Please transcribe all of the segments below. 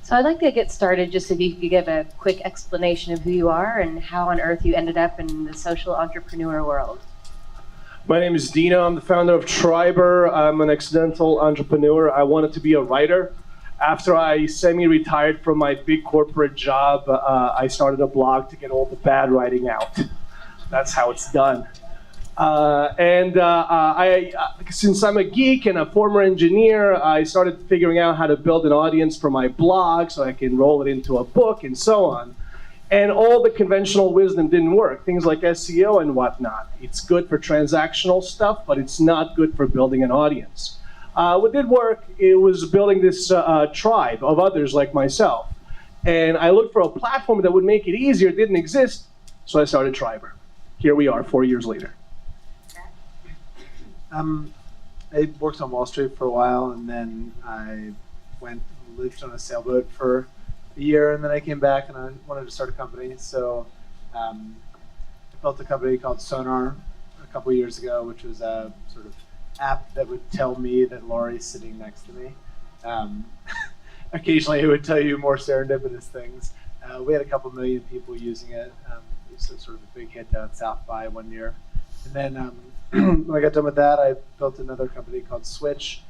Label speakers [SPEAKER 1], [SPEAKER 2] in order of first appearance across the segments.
[SPEAKER 1] So I'd like to get started just if you could give a quick explanation of who you are and how on earth you ended up in the social entrepreneur world.
[SPEAKER 2] My name is Dino. I'm the founder of Triberr. I'm an accidental entrepreneur. I wanted to be a writer. After I semi-retired from my big corporate job, I started a blog to get all the bad writing out. That's how it's done. Since I'm a geek and a former engineer, I started figuring out how to build an audience for my blog so I can roll it into a book and so on. And all the conventional wisdom didn't work, things like SEO and whatnot. It's good for transactional stuff, but it's not good for building an audience. What did work, it was building this tribe of others like myself. And I looked for a platform that would make it easier. It didn't exist, so I started Triberr. Here we are 4 years later.
[SPEAKER 3] I worked on Wall Street for a while, and then I lived on a sailboat for a year, and then I came back and I wanted to start a company. So I built a company called Sonar a couple years ago, which was a sort of app that would tell me that Laurie's sitting next to me. Occasionally it would tell you more serendipitous things. We had a couple million people using it. It was sort of a big hit down at South by 1 year. And then when I got done with that, I built another company called Switch,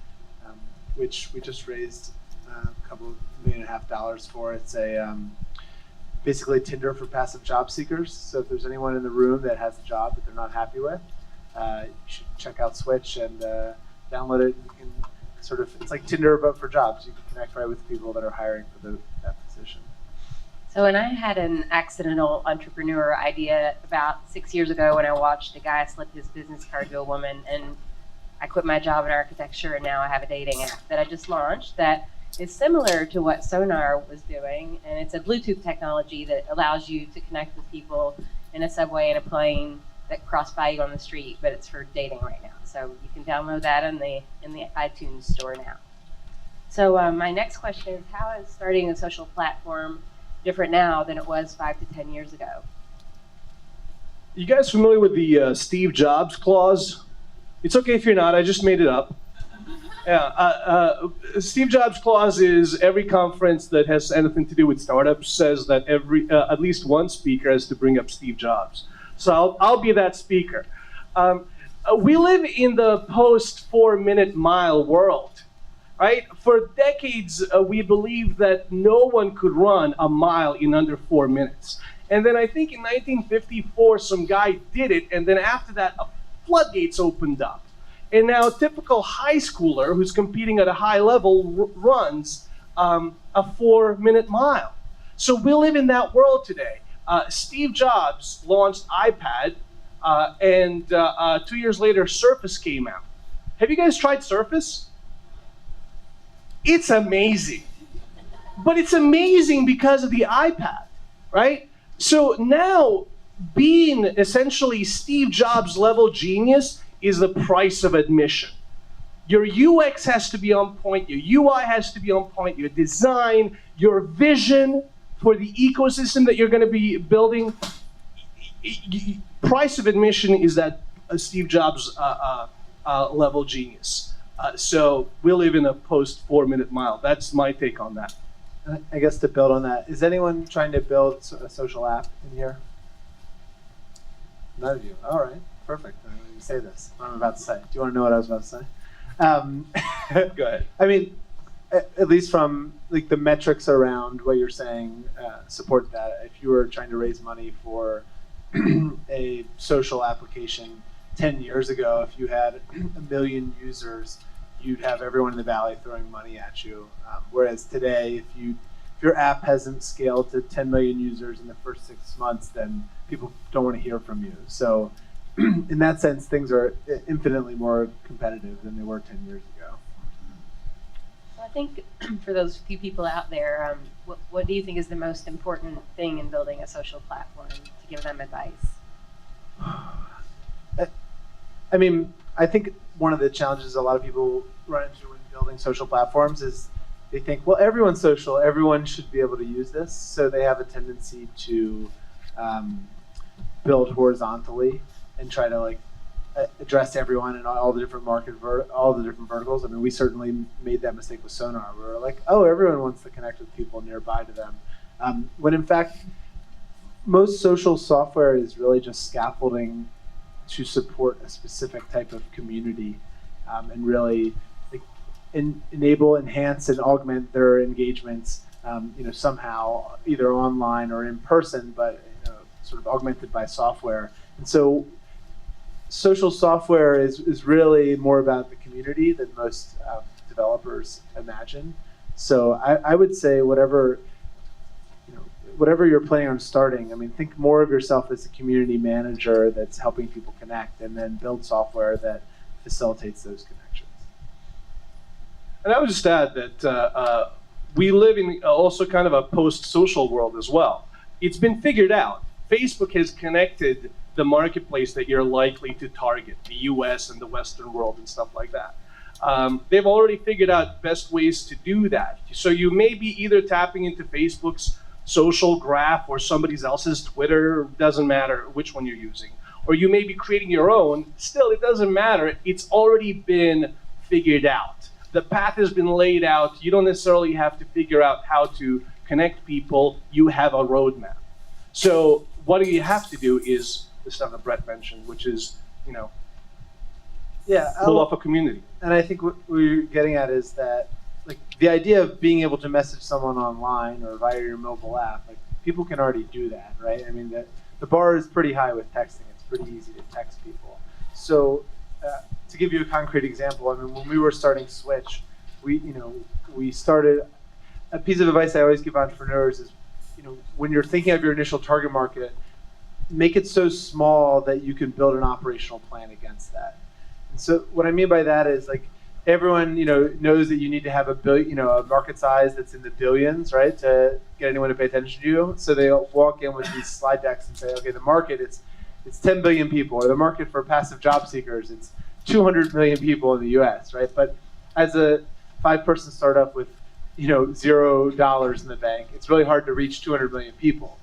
[SPEAKER 3] which we just raised a couple $1.5 million for. It's a basically Tinder for passive job seekers. So if there's anyone in the room that has a job that they're not happy with, you should check out Switch and download it. You can it's like Tinder but for jobs. You can connect right with people that are hiring for that position.
[SPEAKER 1] So when I had an accidental entrepreneur idea about 6 years ago when I watched a guy slip his business card to a woman, and I quit my job in architecture, and now I have a dating app that I just launched that is similar to what Sonar was doing, and it's a Bluetooth technology that allows you to connect with people in a subway and a plane that cross by you on the street, but it's for dating right now. So you can download that in the iTunes store now. So my next question is, how is starting a social platform different now than it was 5 to 10 years ago?
[SPEAKER 2] You guys familiar with the Steve Jobs clause? It's okay if you're not, I just made it up. Yeah, Steve Jobs clause is every conference that has anything to do with startups says that at least one speaker has to bring up Steve Jobs. So I'll be that speaker. We live in the post-4-minute mile world, right? For decades, we believed that no one could run a mile in under 4 minutes. And then I think in 1954, some guy did it, and then after that, floodgates opened up. And now a typical high schooler who's competing at a high level runs a 4-minute mile. So we live in that world today. Steve Jobs launched iPad, and 2 years later, Surface came out. Have you guys tried Surface? It's amazing. But it's amazing because of the iPad, right? So now, being essentially Steve Jobs level genius is the price of admission. Your UX has to be on point, your UI has to be on point, your design, your vision for the ecosystem that you're going to be building. Price of admission is that Steve Jobs level genius. So we live in a post-4-minute mile. That's my take on that.
[SPEAKER 3] I guess to build on that, is anyone trying to build a social app in here? None of you. All right, perfect. I'm going to say this. What I'm about to say. Do you want to know what I was about to say?
[SPEAKER 2] Go ahead.
[SPEAKER 3] I mean, at least from like the metrics around what you're saying, support that. If you were trying to raise money for a social application 10 years ago, if you had 1 million users, you'd have everyone in the valley throwing money at you. Whereas today, if your app hasn't scaled to 10 million users in the first 6 months, then people don't want to hear from you. So in that sense, things are infinitely more competitive than they were 10 years ago.
[SPEAKER 1] Well, I think for those few people out there, what do you think is the most important thing in building a social platform to give them advice?
[SPEAKER 3] I mean, I think one of the challenges a lot of people run into when building social platforms is they think, well, everyone's social, everyone should be able to use this. So they have a tendency to build horizontally and try to address everyone in all the different all the different verticals. I mean, we certainly made that mistake with Sonar. We were like, oh, everyone wants to connect with people nearby to them. When in fact, most social software is really just scaffolding to support a specific type of community, and really enable, enhance, and augment their engagements, somehow either online or in person, but sort of augmented by software. And so social software is really more about the community than most developers imagine. So I would say whatever you're planning on starting, I mean, think more of yourself as a community manager that's helping people connect, and then build software that facilitates those connections.
[SPEAKER 2] And I would just add that we live in also kind of a post-social world as well. It's been figured out. Facebook has connected the marketplace that you're likely to target, the US and the Western world and stuff like that. They've already figured out best ways to do that. So you may be either tapping into Facebook's social graph or somebody else's Twitter, doesn't matter which one you're using. Or you may be creating your own, still it doesn't matter, it's already been figured out. The path has been laid out, you don't necessarily have to figure out how to connect people, you have a roadmap. So what you have to do is the stuff that Brett mentioned, which is, pull off a community.
[SPEAKER 3] And I think what we're getting at is that, like, the idea of being able to message someone online or via your mobile app, like, people can already do that, right? I mean, the bar is pretty high with texting. It's pretty easy to text people. So to give you a concrete example, I mean, when we were starting Switch, we started, a piece of advice I always give entrepreneurs is, when you're thinking of your initial target market, make it so small that you can build an operational plan against that. And so what I mean by that is, like, everyone knows that you need to have a market size that's in the billions, right, to get anyone to pay attention to you. So they walk in with these slide decks and say, okay, the market it's 10 billion people, or the market for passive job seekers, it's 200 million people in the US, right? But as a 5-person startup with $0 in the bank, it's really hard to reach 200 million people.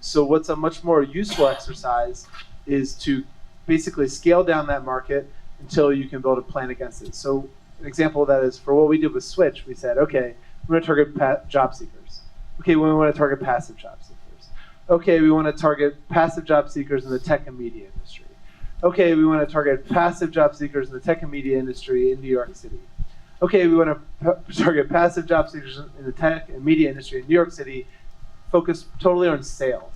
[SPEAKER 3] So what's a much more useful exercise is to basically scale down that market until you can build a plan against it. So an example of that is, for what we did with Switch, we said, okay, we're going to target job seekers. Okay, we want to target passive job seekers. Okay, we want to target passive job seekers in the tech and media industry. Okay, we want to target passive job seekers in the tech and media industry in New York City. Okay, we want to target passive job seekers in the tech and media industry in New York City, focus totally on sales.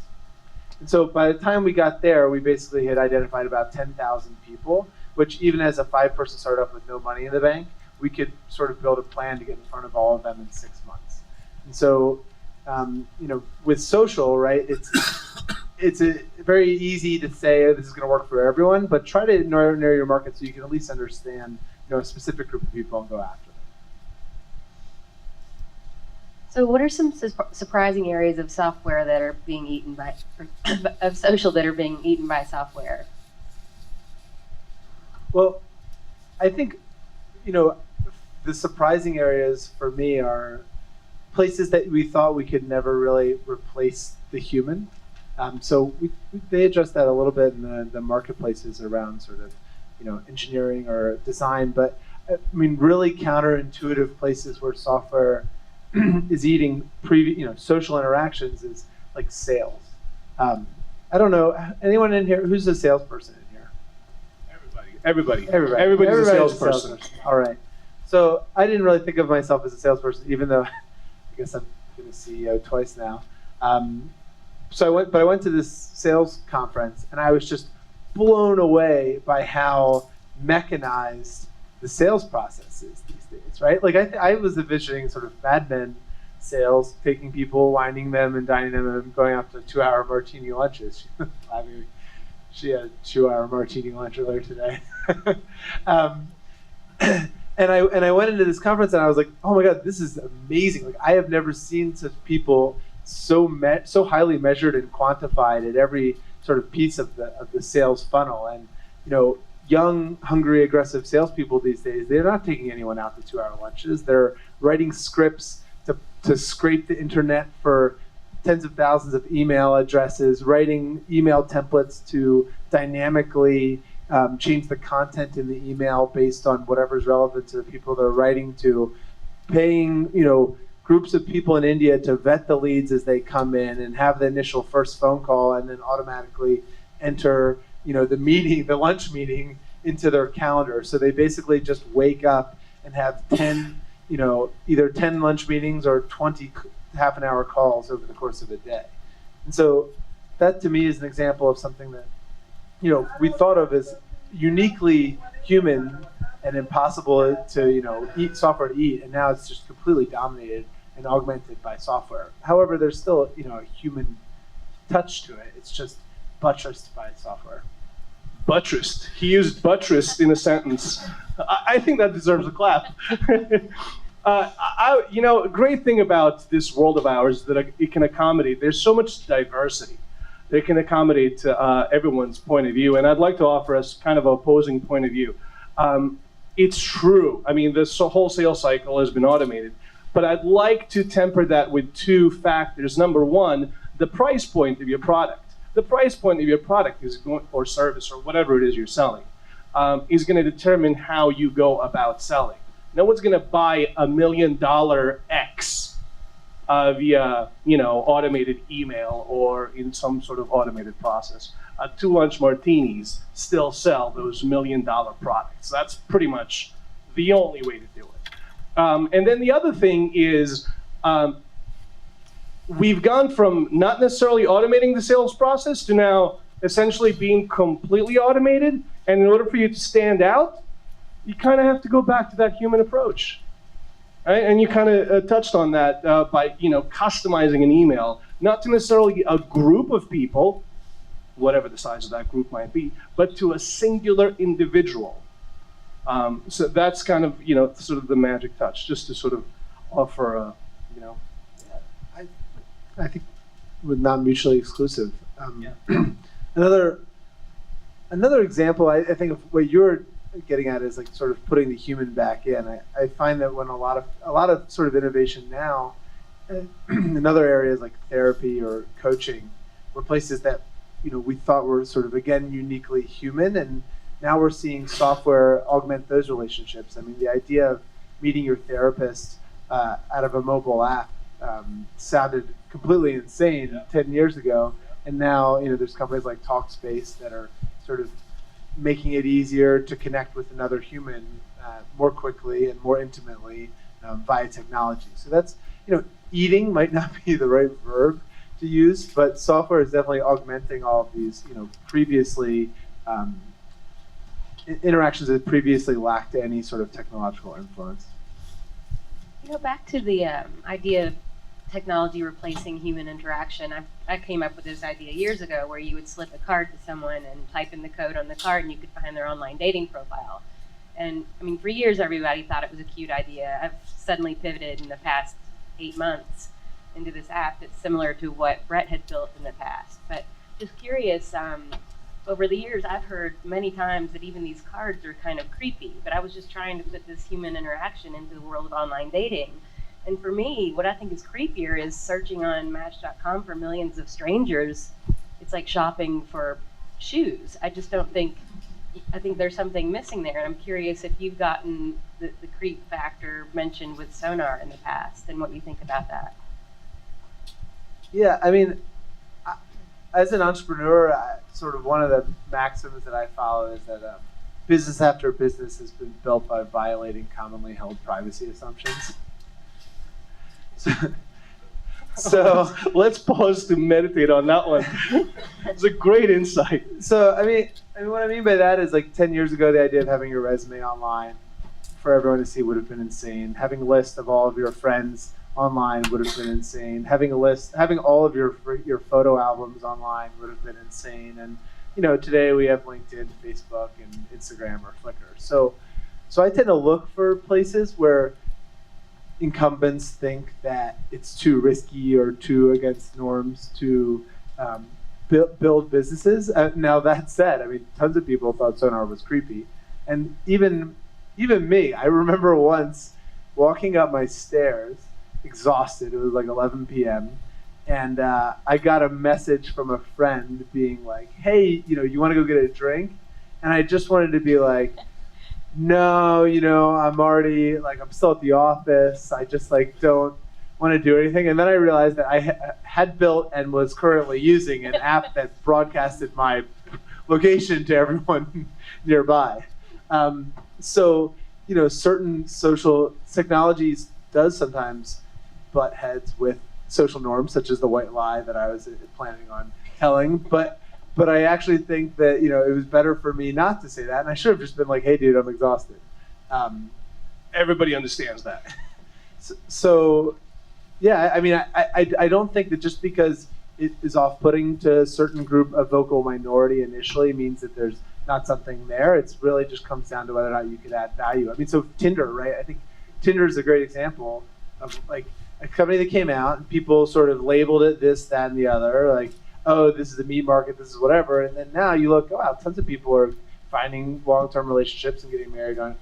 [SPEAKER 3] And so by the time we got there, we basically had identified about 10,000 people, which even as a 5-person startup with no money in the bank, we could sort of build a plan to get in front of all of them in 6 months. And so, with social, right, it's very easy to say, oh, this is going to work for everyone, but try to narrow your market so you can at least understand a specific group of people and go after them.
[SPEAKER 1] So what are some surprising areas of software that are being eaten by, of social that are being eaten by software?
[SPEAKER 3] Well, I think, the surprising areas for me are places that we thought we could never really replace the human. So they address that a little bit in the marketplaces around sort of, engineering or design, but I mean, really counterintuitive places where software is eating social interactions is like sales. I don't know, anyone in here, who's a salesperson in here?
[SPEAKER 2] Everybody's
[SPEAKER 3] Everybody's
[SPEAKER 2] a salesperson.
[SPEAKER 3] All right. So I didn't really think of myself as a salesperson, even though I guess I've been a CEO twice now. So I went to this sales conference, and I was just blown away by how mechanized the sales process is these days, right? Like I was envisioning sort of Mad Men sales, taking people, winding them and dining them, and going out to 2-hour martini lunches. She had a 2-hour martini lunch earlier today. And I went into this conference and I was like, oh my God, this is amazing. Like, I have never seen such people so highly measured and quantified at every sort of piece of the sales funnel. And young, hungry, aggressive salespeople these days, they're not taking anyone out to 2-hour lunches. They're writing scripts to scrape the internet for tens of thousands of email addresses, writing email templates to dynamically change the content in the email based on whatever's relevant to the people they're writing to, paying, groups of people in India to vet the leads as they come in and have the initial first phone call and then automatically enter, the lunch meeting into their calendar. So they basically just wake up and have 10, either 10 lunch meetings or 20 half an hour calls over the course of a day. And so that to me is an example of something that, we thought of as uniquely human and impossible to, eat software to eat. And now it's just completely dominated and augmented by software. However, there's still, a human touch to it. It's just buttressed by software.
[SPEAKER 2] Buttressed. He used buttressed in a sentence. I think that deserves a clap. A great thing about this world of ours is that it can accommodate. There's so much diversity. It can accommodate everyone's point of view, and I'd like to offer us kind of an opposing point of view. It's true. I mean, this whole sales cycle has been automated, but I'd like to temper that with two factors. Number one, the price point of your product. The price point of your product is going, or service, or whatever it is you're selling, is going to determine how you go about selling. No one's going to buy $1 million X via, automated email or in some sort of automated process. 2 lunch martinis still sell those $1 million products. That's pretty much the only way to do it. And then the other thing is, we've gone from not necessarily automating the sales process to now essentially being completely automated. And in order for you to stand out, you kind of have to go back to that human approach. Right? And you kind of touched on that by customizing an email, not to necessarily a group of people, whatever the size of that group might be, but to a singular individual. So that's kind of sort of the magic touch, just to sort of offer
[SPEAKER 3] I think we're not mutually exclusive. Another example, I think of what you're getting at is like sort of putting the human back in. I find that when a lot of sort of innovation now in other areas like therapy or coaching were places that we thought were sort of again uniquely human, and now we're seeing software augment those relationships. I mean, the idea of meeting your therapist out of a mobile app sounded completely insane 10 years ago, and now there's companies like Talkspace that are sort of making it easier to connect with another human more quickly and more intimately via technology. So that's eating might not be the right verb to use, but software is definitely augmenting all of these previously interactions that previously lacked any sort of technological influence.
[SPEAKER 1] Back to the idea of technology replacing human interaction. I came up with this idea years ago where you would slip a card to someone and type in the code on the card and you could find their online dating profile. And I mean, for years everybody thought it was a cute idea. I've suddenly pivoted in the past 8 months into this app that's similar to what Brett had built in the past. But just curious, over the years I've heard many times that even these cards are kind of creepy, but I was just trying to put this human interaction into the world of online dating. And for me, what I think is creepier is searching on Match.com for millions of strangers. It's like shopping for shoes. I think there's something missing there. And I'm curious if you've gotten the creep factor mentioned with Sonar in the past and what you think about that.
[SPEAKER 3] Yeah, I mean, as an entrepreneur, sort of one of the maxims that I follow is that business after business has been built by violating commonly held privacy assumptions. So
[SPEAKER 2] let's pause to meditate on that one. It's a great insight.
[SPEAKER 3] So I mean, what I mean by that is like 10 years ago, the idea of having your resume online for everyone to see would have been insane. Having a list of all of your friends online would have been insane. Having all of your photo albums online would have been insane. And today we have LinkedIn, Facebook, and Instagram or Flickr. So I tend to look for places where incumbents think that it's too risky or too against norms to build businesses. Now that said, I mean, tons of people thought Sonar was creepy, and even me. I remember once walking up my stairs, exhausted. It was like 11 p.m. And I got a message from a friend being like, "Hey, you want to go get a drink?" And I just wanted to be like, no, I'm already, I'm still at the office. I just don't want to do anything. And then I realized that I had built and was currently using an app that broadcasted my location to everyone nearby. So, certain social technologies does sometimes butt heads with social norms, such as the white lie that I was planning on telling. But I actually think that, it was better for me not to say that. And I should have just been like, hey, dude, I'm exhausted.
[SPEAKER 2] Everybody understands that.
[SPEAKER 3] So yeah, I mean, I don't think that just because it is off-putting to a certain group, a vocal minority initially, means that there's not something there. It's really just comes down to whether or not you could add value. I mean, so Tinder, right? I think Tinder is a great example of a company that came out and people sort of labeled it this, that, and the other, oh, this is the meat market, this is whatever. And then now you look, wow, tons of people are finding long-term relationships and getting married on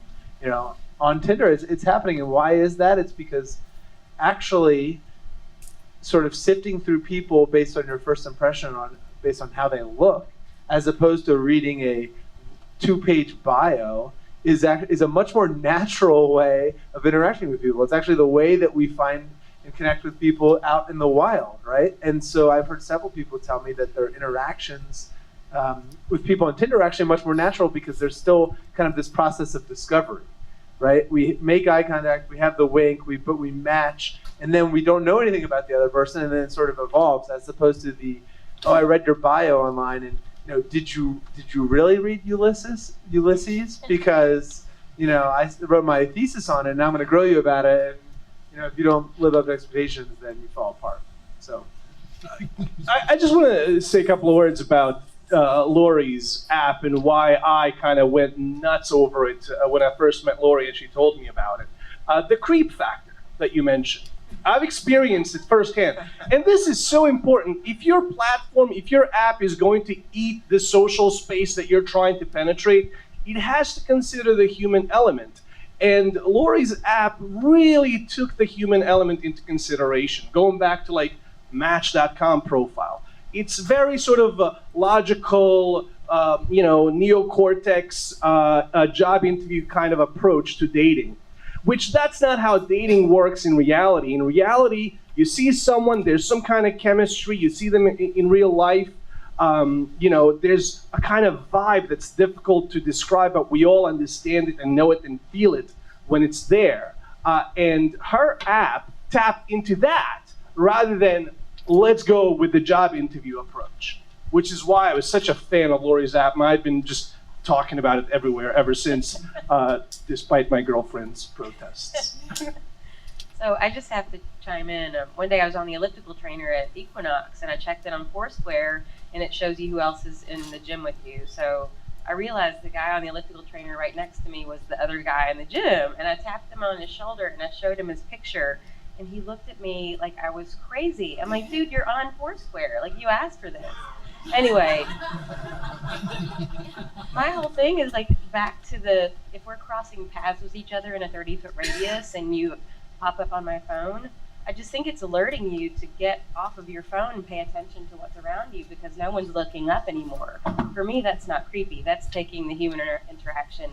[SPEAKER 3] Tinder. It's happening. And why is that? It's because actually sort of sifting through people based on your first impression, based on how they look, as opposed to reading a 2-page bio, is a much more natural way of interacting with people. It's actually the way that we find and connect with people out in the wild, right? And so I've heard several people tell me that their interactions with people on Tinder are actually much more natural because there's still kind of this process of discovery, right? We make eye contact, we have the wink, but we match, and then we don't know anything about the other person, and then it sort of evolves, as opposed to the, oh, I read your bio online, and did you really read Ulysses? Because I wrote my thesis on it, and I'm going to grill you about it. And if you don't live up to expectations, then you fall apart. So,
[SPEAKER 2] I just want to say a couple of words about Lori's app and why I kind of went nuts over it when I first met Lori and she told me about it. The creep factor that you mentioned. I've experienced it firsthand. And this is so important. If your platform, if your app is going to eat the social space that you're trying to penetrate, it has to consider the human element. And Lori's app really took the human element into consideration, going back to Match.com profile. It's very sort of logical, neocortex job interview kind of approach to dating. Which that's not how dating works in reality. In reality, you see someone, there's some kind of chemistry, you see them in real life, there's a kind of vibe that's difficult to describe, but we all understand it and know it and feel it when it's there. And her app tapped into that rather than let's go with the job interview approach, which is why I was such a fan of Lori's app, and I've been just talking about it everywhere ever since, despite my girlfriend's protests.
[SPEAKER 1] So I just have to chime in. One day I was on the elliptical trainer at Equinox, and I checked it on Foursquare, and it shows you who else is in the gym with you. So I realized the guy on the elliptical trainer right next to me was the other guy in the gym, and I tapped him on his shoulder, and I showed him his picture, and he looked at me like I was crazy. I'm like, dude, you're on Foursquare. You asked for this. Anyway, my whole thing is back to if we're crossing paths with each other in a 30-foot radius and you pop up on my phone, I just think it's alerting you to get off of your phone and pay attention to what's around you because no one's looking up anymore. For me, that's not creepy. That's taking the human interaction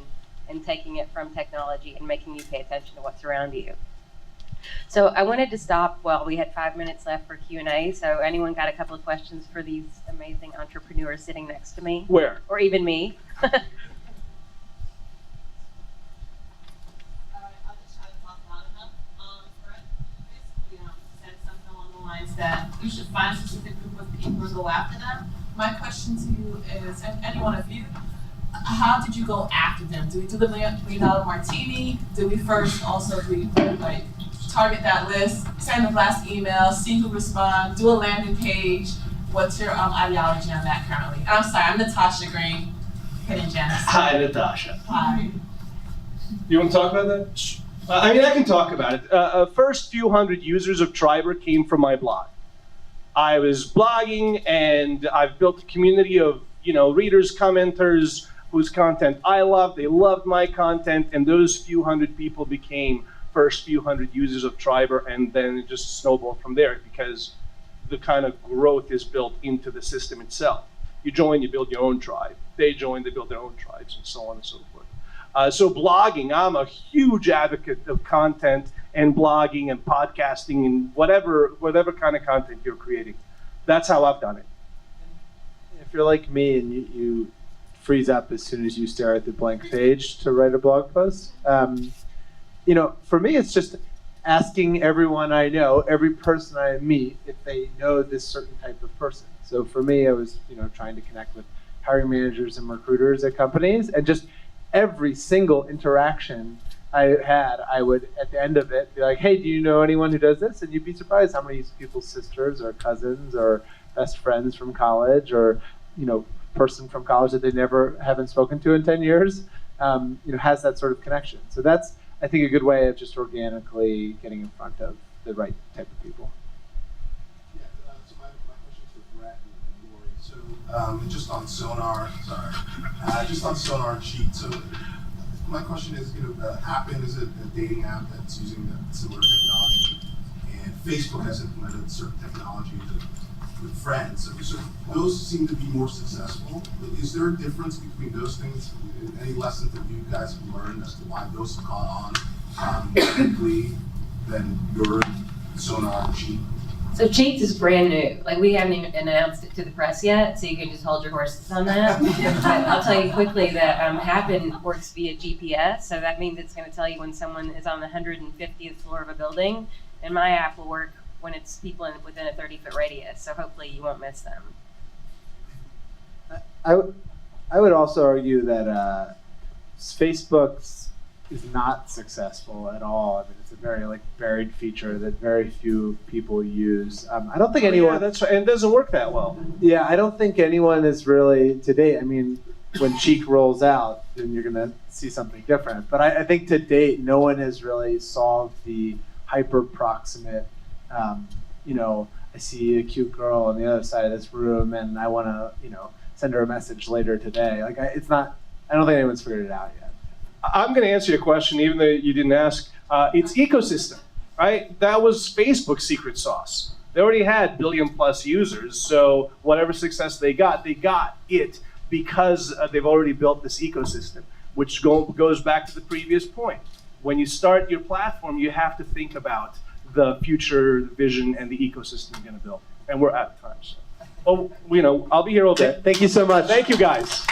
[SPEAKER 1] and taking it from technology and making you pay attention to what's around you. So I wanted to stop while we had 5 minutes left for Q&A. So anyone got a couple of questions for these amazing entrepreneurs sitting next to me?
[SPEAKER 2] Where?
[SPEAKER 1] Or even me?
[SPEAKER 4] I'll just try to talk loud enough. Fred, you basically said something along the lines that you should find a specific group of people and go after them. My question to you is, and any one of you, how did you go after them? Do we do the $1 million martini? Do we first also target that list, send a blast email, see who responds, do a landing page? What's your ideology on that currently? And I'm sorry, I'm Natasha Green, hidden gems.
[SPEAKER 2] Hi, Natasha.
[SPEAKER 4] Hi.
[SPEAKER 2] You want to talk about that? I can talk about it. First few hundred users of Triberr came from my blog. I was blogging, and I've built a community of readers, commenters, whose content I love. They loved my content, and those few hundred people became first few hundred users of Triberr, and then it just snowballed from there because the kind of growth is built into the system itself. You join, you build your own tribe. They join, they build their own tribes, and so on and so forth. So blogging, I'm a huge advocate of content and blogging and podcasting and whatever kind of content you're creating. That's how I've done it.
[SPEAKER 3] If you're like me and you freeze up as soon as you stare at the blank page to write a blog post, for me, it's just asking everyone I know, every person I meet, if they know this certain type of person. So for me, I was, trying to connect with hiring managers and recruiters at companies, and just every single interaction I had, I would, at the end of it, be like, hey, do you know anyone who does this? And you'd be surprised how many people's sisters or cousins or best friends from college or, person from college that they haven't spoken to in 10 years, has that sort of connection. So that's, I think, a good way of just organically getting in front of the right type of people.
[SPEAKER 5] Yeah, so my question's for Brett and Lori. So just on Sonar, just on Sonar and Cheat. So my question is, Happen is a dating app that's using similar technology, and Facebook has implemented certain technology with friends. So those seem to be more successful. Is there a difference between those things? Any lessons that you guys have learned as to why those have caught on quickly than your Sonar and Cheat?
[SPEAKER 1] So Cheats is brand new. Like, we haven't even announced it to the press yet, so you can just hold your horses on that. But I'll tell you quickly that Happen works via GPS, so that means it's going to tell you when someone is on the 150th floor of a building, and my app will work when it's people within a 30-foot radius, so hopefully you won't miss them.
[SPEAKER 3] I would also argue that Facebook is not successful at all. I mean, it's a very buried feature that very few people use. I don't think anyone.
[SPEAKER 2] Yeah, that's right. And it doesn't work that well.
[SPEAKER 3] Yeah, I don't think anyone is really to date. I mean, when Cheek rolls out, then you're gonna see something different. But I think to date, no one has really solved the hyper proximate. I see a cute girl on the other side of this room, and I want to, send her a message later today. It's not. I don't think anyone's figured it out yet.
[SPEAKER 2] I'm going to answer your question, even though you didn't ask. It's ecosystem, right? That was Facebook's secret sauce. They already had billion-plus users, so whatever success they got it because they've already built this ecosystem, which goes back to the previous point. When you start your platform, you have to think about the future vision and the ecosystem you're going to build. And we're out of time. So, I'll be here all day.
[SPEAKER 3] Thank you so much.
[SPEAKER 2] Thank you, guys.